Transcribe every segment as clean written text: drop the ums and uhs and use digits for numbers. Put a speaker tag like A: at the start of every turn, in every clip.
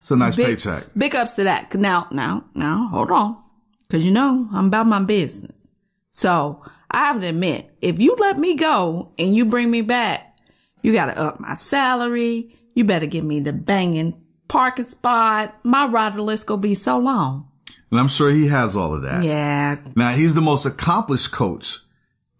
A: It's a nice paycheck.
B: Big ups to that. Now, hold on. Because, I'm about my business. So I have to admit, if you let me go and you bring me back, you got to up my salary. You better give me the banging parking spot. My rider list going to be so long.
A: And I'm sure he has all of that.
B: Yeah.
A: Now, he's the most accomplished coach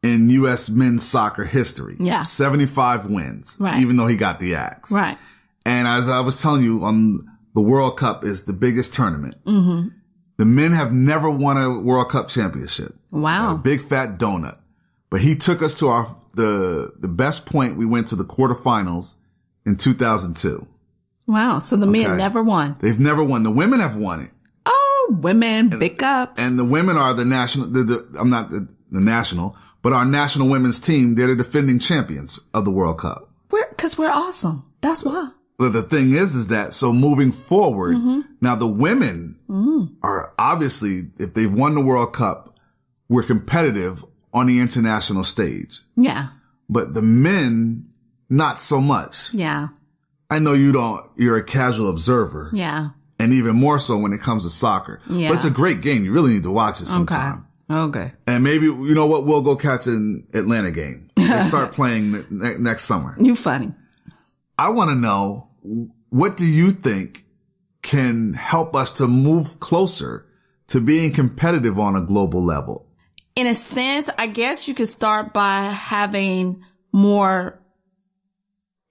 A: in U.S. men's soccer history.
B: Yeah.
A: 75 wins.
B: Right.
A: Even though he got the axe.
B: Right.
A: And as I was telling you, the World Cup is the biggest tournament. Mm-hmm. The men have never won a World Cup championship.
B: Wow.
A: A big fat donut. But he took us to the best point. We went to the quarterfinals in 2002.
B: Wow. So the men never won.
A: They've never won. The women have won it.
B: Oh, women, big ups.
A: And the women are the national, I'm not the national, but our national women's team, they're the defending champions of the World Cup.
B: Because we're awesome. That's why.
A: But the thing is that, so moving forward, now the women are obviously, if they've won the World Cup, we're competitive on the international stage.
B: Yeah.
A: But the men, not so much.
B: Yeah.
A: I know you're a casual observer.
B: Yeah.
A: And even more so when it comes to soccer.
B: Yeah.
A: But it's a great game. You really need to watch it sometime.
B: Okay.
A: And maybe, you know what, we'll go catch an Atlanta game. They start playing next summer.
B: You funny.
A: I want to know, what do you think can help us to move closer to being competitive on a global level?
B: In a sense, I guess you could start by having more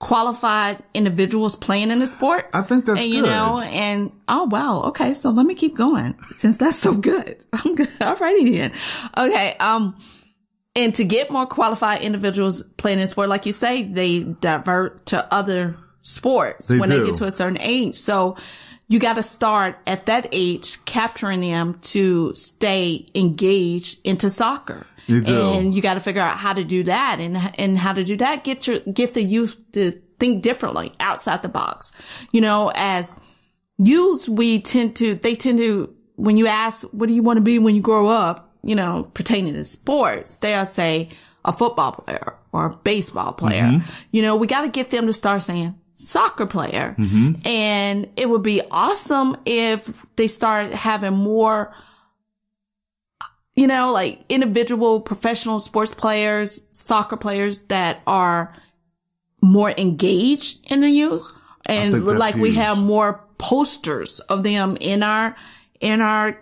B: qualified individuals playing in the sport.
A: I think that's good.
B: Oh, wow. Okay. So let me keep going since that's so good. I'm good. Alrighty then. Okay. And to get more qualified individuals playing in sport, like you say, they divert to other sports when they get to a certain age. So you got to start at that age, capturing them to stay engaged into soccer.
A: You do.
B: And you got to figure out how to do that and how to do that. Get the youth to think differently outside the box. As youth, they tend to, when you ask, what do you want to be when you grow up? Pertaining to sports, they'll say a football player or a baseball player. Mm-hmm. We got to get them to start saying soccer player. Mm-hmm. And it would be awesome if they start having more, like individual professional sports players, soccer players that are more engaged in the youth. And like we have more posters of them in our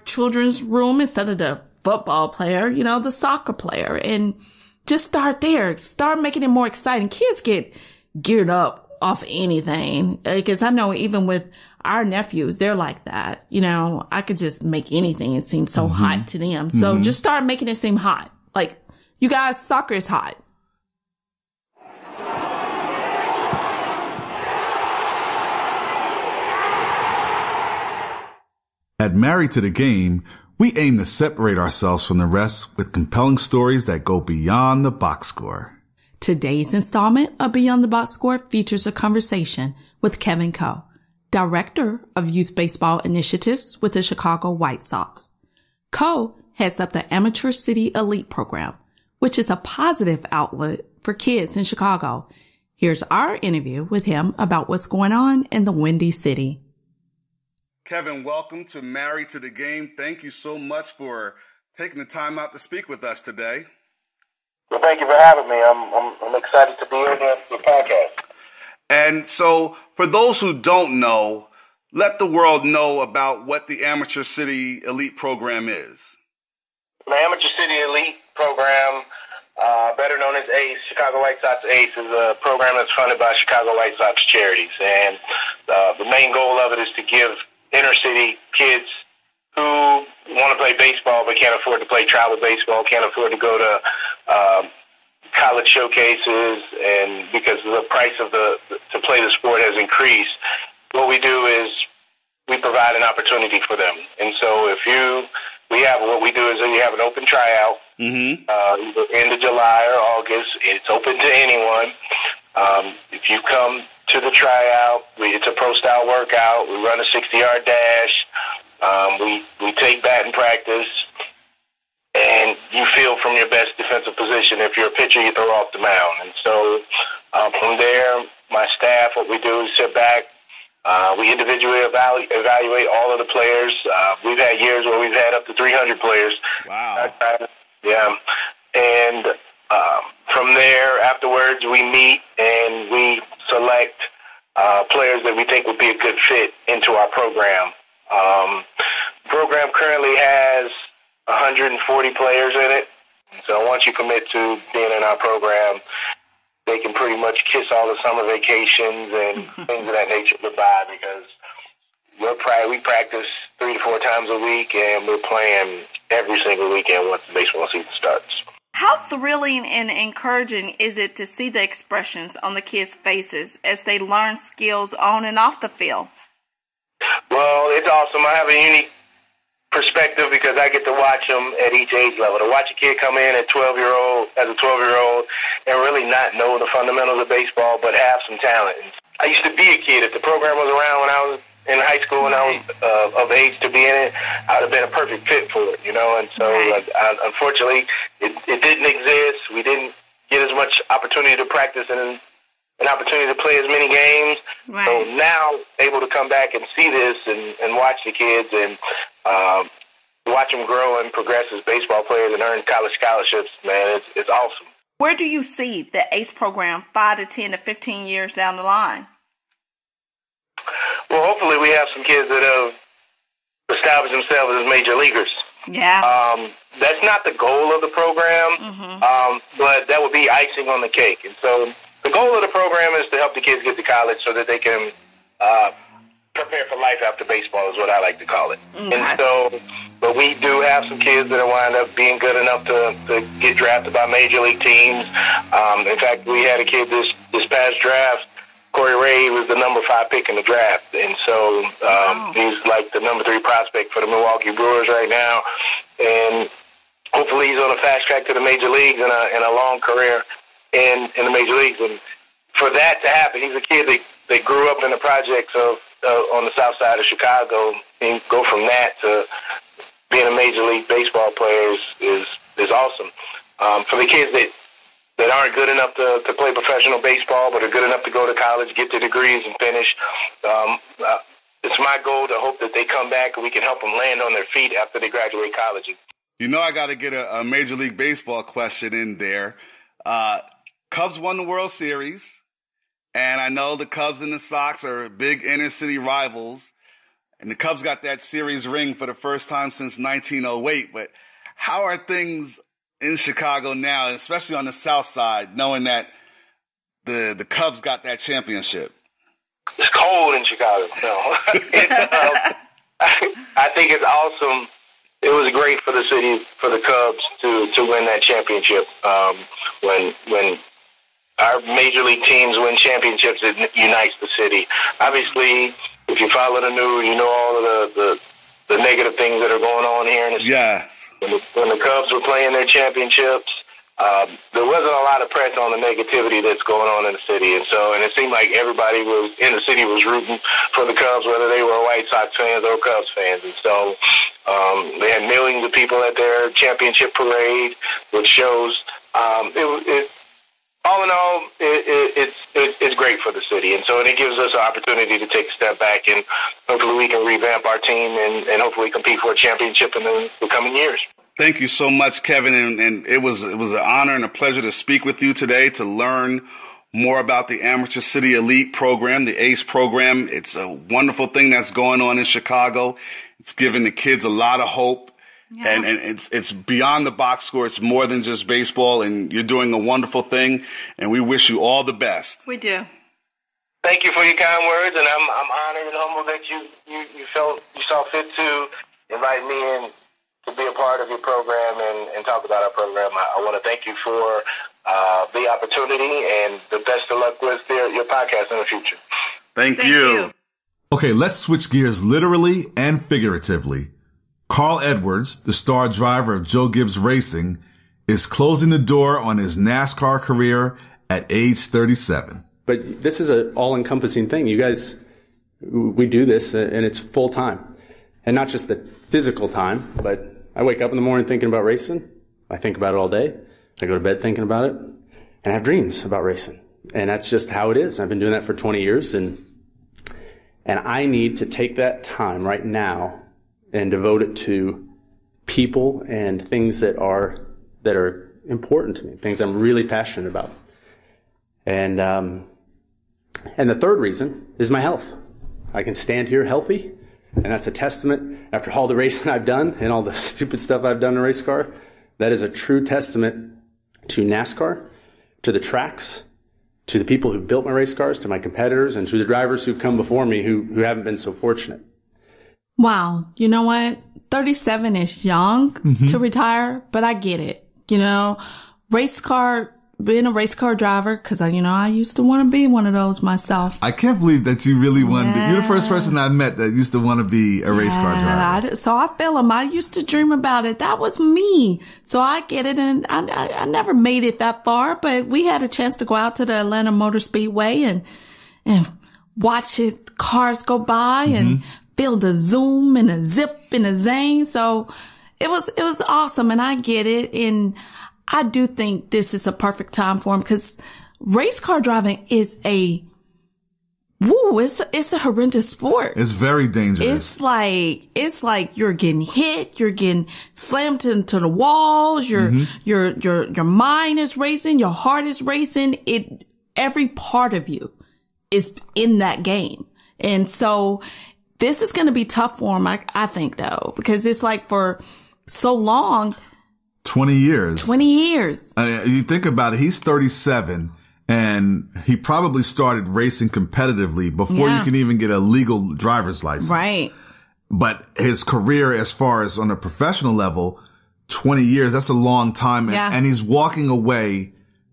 B: children's room instead of the football player, the soccer player, and just start there. Start making it more exciting. Kids get geared up off anything. Because I know even with our nephews, they're like that. I could just make anything. It seems so hot to them. So just start making it seem hot. Like, you guys, soccer is hot.
A: At Married to the Game, we aim to separate ourselves from the rest with compelling stories that go beyond the box score.
B: Today's installment of Beyond the Box Score features a conversation with Kevin Coe, Director of Youth Baseball Initiatives with the Chicago White Sox. Coe heads up the Amateur City Elite Program, which is a positive outlet for kids in Chicago. Here's our interview with him about what's going on in the Windy City.
A: Kevin, welcome to Married to the Game. Thank you so much for taking the time out to speak with us today.
C: Well, thank you for having me. I'm excited to be on the podcast.
A: And so, for those who don't know, let the world know about what the Amateur City Elite Program is.
C: The Amateur City Elite Program, better known as ACE, Chicago White Sox ACE, is a program that's funded by Chicago White Sox charities. And the main goal of it is to give inner city kids who want to play baseball but can't afford to play travel baseball, can't afford to go to college showcases, and because the price of to play the sport has increased, what we do is we provide an opportunity for them. And so we have an open tryout, either end of July or August. It's open to anyone. If you come to the tryout, it's a pro-style workout. We run a 60-yard dash. We take batting practice, and you feel from your best defensive position. If you're a pitcher, you throw off the mound. And so from there, my staff, what we do is sit back, We individually evaluate all of the players. We've had years where we've had up to 300 players.
A: Wow.
C: Yeah. And from there, afterwards, we meet and we select players that we think would be a good fit into our program. The program currently has 140 players in it. So once you commit to being in our program, they can pretty much kiss all the summer vacations and things of that nature goodbye, because we practice 3 to 4 times a week, and we're playing every single weekend once the baseball season starts.
B: How thrilling and encouraging is it to see the expressions on the kids' faces as they learn skills on and off the field?
C: Well, it's awesome. I have a unique perspective because I get to watch them at each age level. To watch a kid come in as a 12-year-old, and really not know the fundamentals of baseball, but have some talent. I used to be a kid. If the program was around when I was in high school and I was of age to be in it, I would have been a perfect fit for it, you know. And so, unfortunately, it didn't exist. We didn't get as much opportunity to practice and an opportunity to play as many games. Right. So now, able to come back and see this and watch the kids and watch them grow and progress as baseball players and earn college scholarships, man, it's awesome.
B: Where do you see the ACE program 5 to 10 to 15 years down the line?
C: Well, hopefully we have some kids that have established themselves as major leaguers.
B: Yeah.
C: That's not the goal of the program, but that would be icing on the cake. And so the goal of the program is to help the kids get to college so that they can prepare for life after baseball, is what I like to call it. Okay. And so, but we do have some kids that are wind up being good enough to get drafted by major league teams. In fact, we had a kid this past draft. Corey Ray was the number 5 pick in the draft, and so he's like the number 3 prospect for the Milwaukee Brewers right now. And hopefully, he's on a fast track to the major leagues and a long career in the major leagues. And for that to happen, he's a kid that grew up in the projects of on the south side of Chicago, and go from that to being a major league baseball player is awesome. For the kids that aren't good enough to play professional baseball, but are good enough to go to college, get their degrees, and finish. It's my goal to hope that they come back and we can help them land on their feet after they graduate college.
A: You know, I got to get a Major League Baseball question in there. Cubs won the World Series, and I know the Cubs and the Sox are big inner-city rivals, and the Cubs got that series ring for the first time since 1908. But how are things in Chicago now, especially on the South Side, knowing that the Cubs got that championship?
C: It's cold in Chicago. No. I think it's awesome. It was great for the city, for the Cubs to win that championship. When our major league teams win championships, it unites the city. Obviously, if you follow the news, you know all of the negative things that are going on here in the city.
A: Yes.
C: When the Cubs were playing their championships, there wasn't a lot of press on the negativity that's going on in the city. And it seemed like everybody in the city was rooting for the Cubs, whether they were White Sox fans or Cubs fans. And so they had millions of people at their championship parade, which shows all in all, it's great for the city. And it gives us an opportunity to take a step back, and hopefully we can revamp our team and hopefully compete for a championship in the coming years.
A: Thank you so much, Kevin. And it was an honor and a pleasure to speak with you today to learn more about the Amateur City Elite program, the ACE program. It's a wonderful thing that's going on in Chicago. It's giving the kids a lot of hope. Yeah. And it's beyond the box score. It's more than just baseball, and you're doing a wonderful thing, and we wish you all the best.
B: We do.
C: Thank you for your kind words, and I'm honored and humbled that you saw fit to invite me in to be a part of your program and talk about our program. I want to thank you for the opportunity, and the best of luck with your podcast in the future.
A: Thank you.
D: Okay, let's switch gears literally and figuratively. Carl Edwards, the star driver of Joe Gibbs Racing, is closing the door on his NASCAR career at age 37.
E: But this is an all-encompassing thing. You guys, we do this, and it's full time. And not just the physical time, but I wake up in the morning thinking about racing. I think about it all day. I go to bed thinking about it. And I have dreams about racing. And that's just how it is. I've been doing that for 20 years, and And I need to take that time right now and devote it to people and things that are important to me, things I'm really passionate about. And the third reason is my health. I can stand here healthy, and that's a testament, after all the racing I've done and all the stupid stuff I've done in a race car, that is a true testament to NASCAR, to the tracks, to the people who built my race cars, to my competitors, and to the drivers who've come before me who haven't been so fortunate.
B: Wow. You know what? 37 is young to retire, but I get it. You know, being a race car driver, because I used to want to be one of those myself.
D: I can't believe that you really wanted to. You're the first person I met that used to want to be a race car driver.
B: So I feel him. I used to dream about it. That was me. So I get it. And I never made it that far, but we had a chance to go out to the Atlanta Motor Speedway and watch cars go by and feel the zoom and the zip and the zang. So it was awesome. And I get it. And I do think this is a perfect time for him, because race car driving is it's a horrendous sport.
D: It's very dangerous.
B: It's like you're getting hit, you're getting slammed into the walls, your mind is racing, your heart is racing. Every part of you is in that game. And so this is going to be tough for him, I think, though, because it's like for so long.
D: 20 years.
B: 20 years.
D: You think about it, he's 37 and he probably started racing competitively before you can even get a legal driver's license.
B: Right.
D: But his career, as far as on a professional level, 20 years, that's a long time. And he's walking away,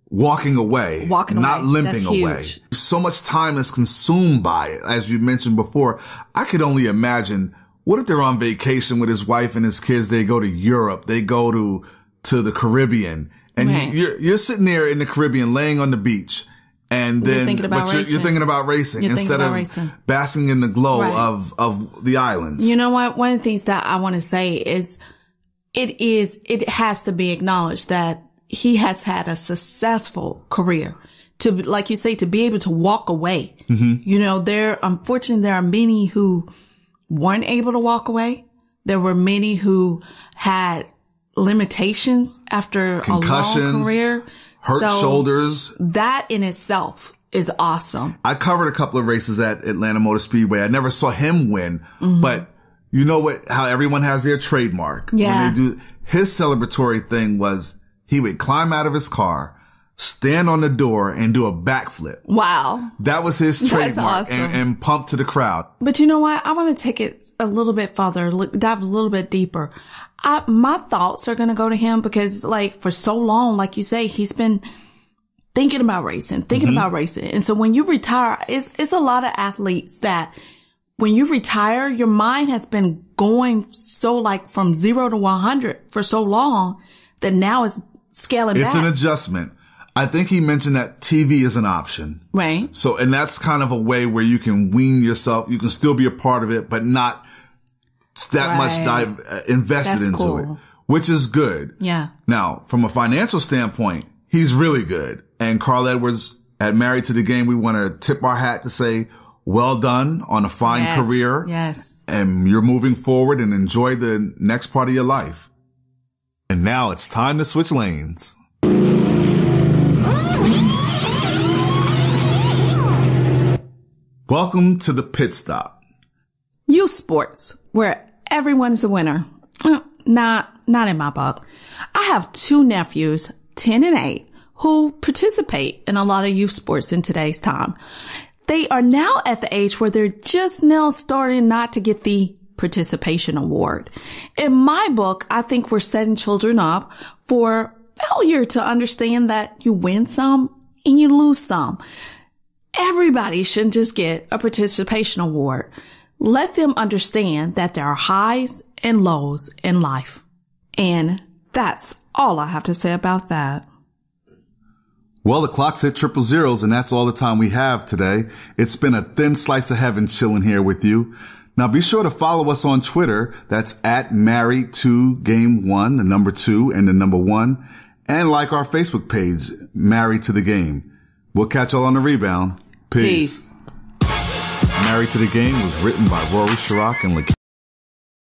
D: not limping away. So much time is consumed by it. As you mentioned before, I could only imagine, what if they're on vacation with his wife and his kids? They go to Europe, they go to the Caribbean, and you're sitting there in the Caribbean laying on the beach, and then you're thinking about racing instead of basking in the glow of the islands. You know
B: what? One of the things that I want to say is it has to be acknowledged that he has had a successful career to, like you say, to be able to walk away. You know, unfortunately, there are many who weren't able to walk away. There were many who had limitations after concussions, a long career.
D: Hurt shoulders.
B: That in itself is awesome.
D: I covered a couple of races at Atlanta Motor Speedway. I never saw him win, but you know how everyone has their trademark.
B: Yeah.
D: When they do, his celebratory thing was he would climb out of his car, stand on the door, and do a backflip.
B: Wow.
D: That was his trademark.
B: That's awesome.
D: And pump to the crowd.
B: But you know what? I want to take it a little bit further, dive a little bit deeper. My thoughts are going to go to him because, like, for so long, like you say, he's been thinking about racing. And so when you retire, it's a lot of athletes that when you retire, your mind has been going so like from 0 to 100 for so long that now it's scaling back.
D: It's an adjustment. I think he mentioned that TV is an option.
B: Right.
D: So, and that's kind of a way where you can wean yourself. You can still be a part of it, but not that much invested into it, which is good.
B: Yeah.
D: Now, from a financial standpoint, he's really good. And Carl Edwards at Married to the Game, we want to tip our hat to say, well done on a fine career.
B: Yes.
D: And you're moving forward and enjoy the next part of your life. And now it's time to switch lanes. Welcome to the Pit Stop.
B: Youth sports, where everyone is a winner. Not in my book. I have 2 nephews, 10 and 8, who participate in a lot of youth sports in today's time. They are now at the age where they're just now starting not to get the participation award. In my book, I think we're setting children up for failure to understand that you win some and you lose some. Everybody shouldn't just get a participation award. Let them understand that there are highs and lows in life. And that's all I have to say about that.
D: Well, the clock's hit 000, and that's all the time we have today. It's been a thin slice of heaven chilling here with you. Now be sure to follow us on Twitter. That's at Married to Game 1, the number 2 and the number 1. And like our Facebook page, Married to the Game. We'll catch y'all on the rebound. Peace. Married to the Game was written by Rory Chirac and LaKeith